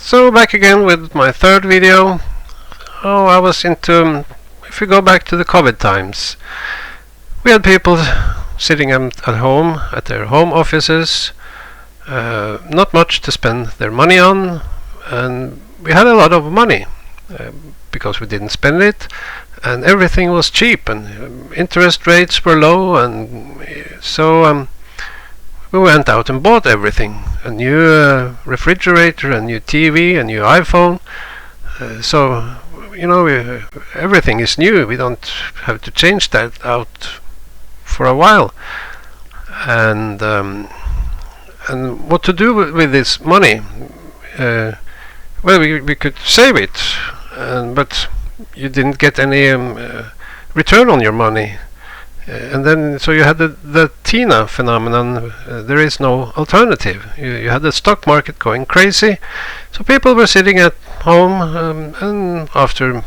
So back again with my third video. I was into, if we go back to the COVID times, we had people sitting at home, at their home offices, not much to spend their money on, and we had a lot of money because we didn't spend it, and everything was cheap, and interest rates were low, and so we went out and bought everything. A new refrigerator, a new TV, a new iPhone. So, everything is new. We don't have to change that out for a while. And what to do with this money? Well, we could save it, but you didn't get any return on your money. And then, so you had the TINA phenomenon. There is no alternative. You had the stock market going crazy. So people were sitting at home, and after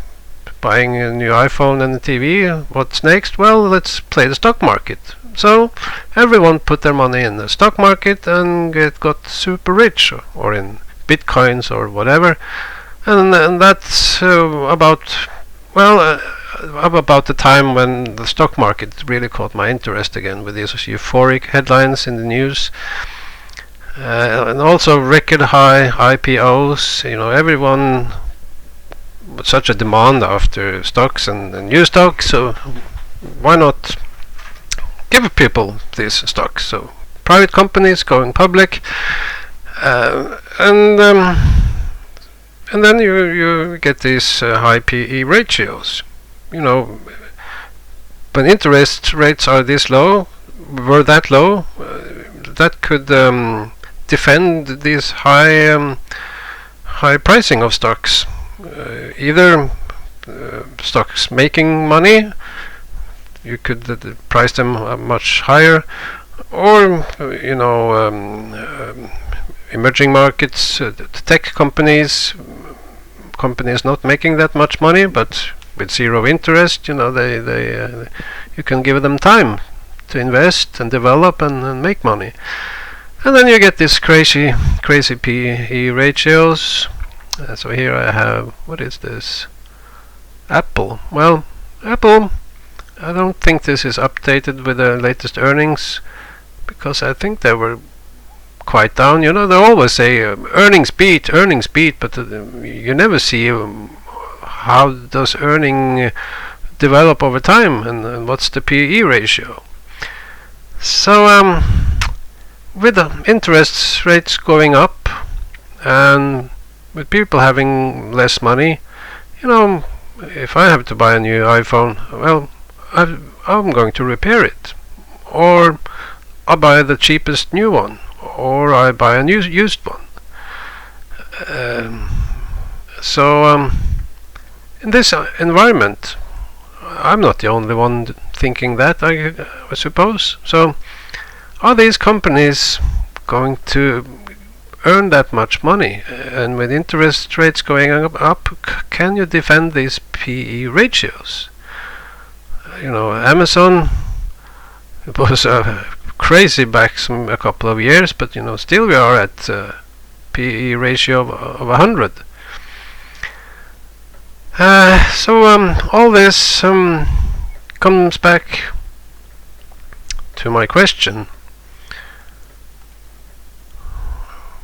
buying a new iPhone and a TV, what's next? Well, let's play the stock market. So everyone put their money in the stock market and got super rich, or in bitcoins or whatever. And that's about the time when the stock market really caught my interest again, with these euphoric headlines in the news, and also record high IPOs. Everyone, such a demand after stocks and new stocks, so why not give people these stocks? So private companies going public, and then you get these high PE ratios. When interest rates are this low, were that low, that could defend these high pricing of stocks. Either stocks making money, you could price them much higher, or emerging markets, tech companies not making that much money, but with zero interest. You can give them time to invest and develop and make money. And then you get these crazy PE ratios. So here I have, what is this? Apple. Well, Apple, I don't think this is updated with the latest earnings, because I think they were quite down. They always say earnings beat, but you never see how does earning develop over time, and what's the PE ratio. So with the interest rates going up, and with people having less money, if I have to buy a new iPhone, well, I'm going to repair it, or I buy the cheapest new one, or I buy a new used one. So in this environment, I'm not the only one thinking that, I suppose. So are these companies going to earn that much money? And with interest rates going up, can you defend these PE ratios? Amazon, it was crazy back a couple of years, but still we are at PE ratio of 100. So all this comes back to my question.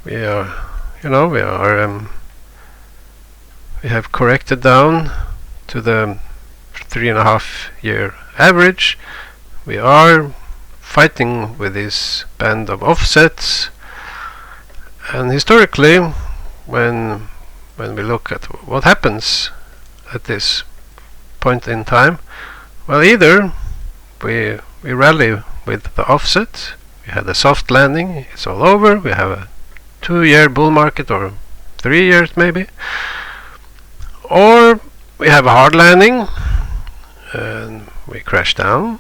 We have corrected down to the 3.5-year average. We are fighting with this band of offsets, and historically, when we look at what happens at this point in time, well, either we rally with the offset, we had a soft landing, it's all over, we have a 2-year bull market, or 3 years maybe, or we have a hard landing and we crash down.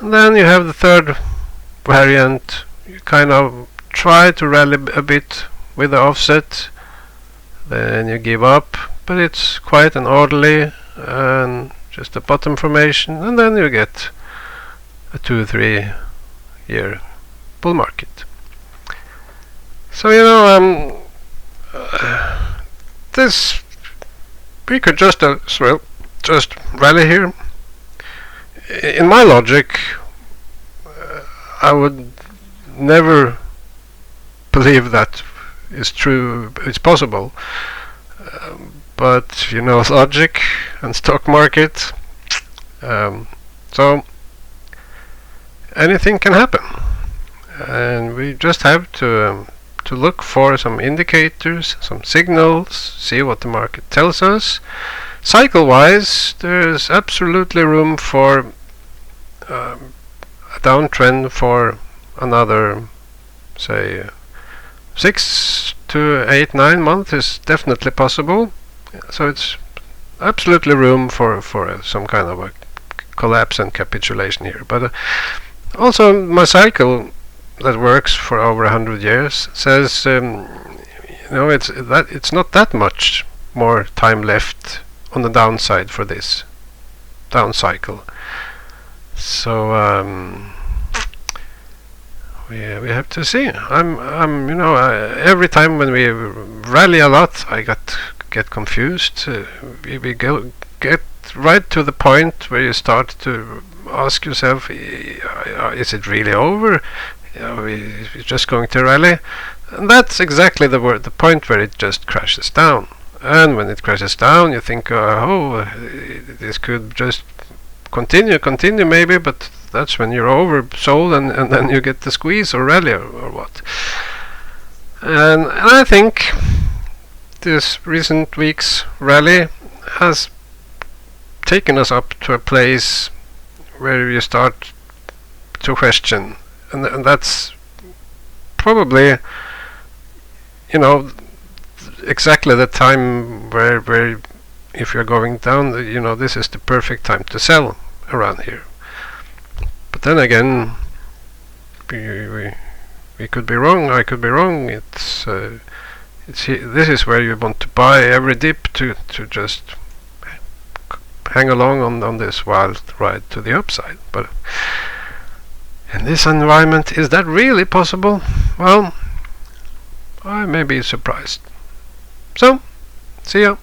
And then you have the third variant. You kind of try to rally a bit with the offset, then you give up, but it's quite an orderly and just a bottom formation, and then you get a 2-3 year bull market. So this we could just as well just rally here. In my logic, I would never believe that is true. It's possible, but you know, logic and stock market. So anything can happen, and we just have to look for some indicators, some signals, see what the market tells us. Cycle-wise, there's absolutely room for a downtrend for another, say, 6 to 8, 9 months is definitely possible. So it's absolutely room for some kind of a collapse and capitulation here. But also my cycle that works for over 100 years says, it's not that much more time left on the downside for this down cycle. So we have to see. Every time when we rally a lot, I get confused. We get right to the point where you start to ask yourself, is it really over? We're just going to rally, and that's exactly the point where it just crashes down. And when it crashes down, you think, this could just continue maybe, but that's when you're oversold, and then you get the squeeze or rally or what. And I think this recent week's rally has taken us up to a place where you start to question, and that's probably, exactly the time where if you're going down, this is the perfect time to sell around here. But then again, we could be wrong. I could be wrong. This is where you want to buy every dip to just hang along on this wild ride to the upside. But in this environment, is that really possible? Well, I may be surprised. So, see ya.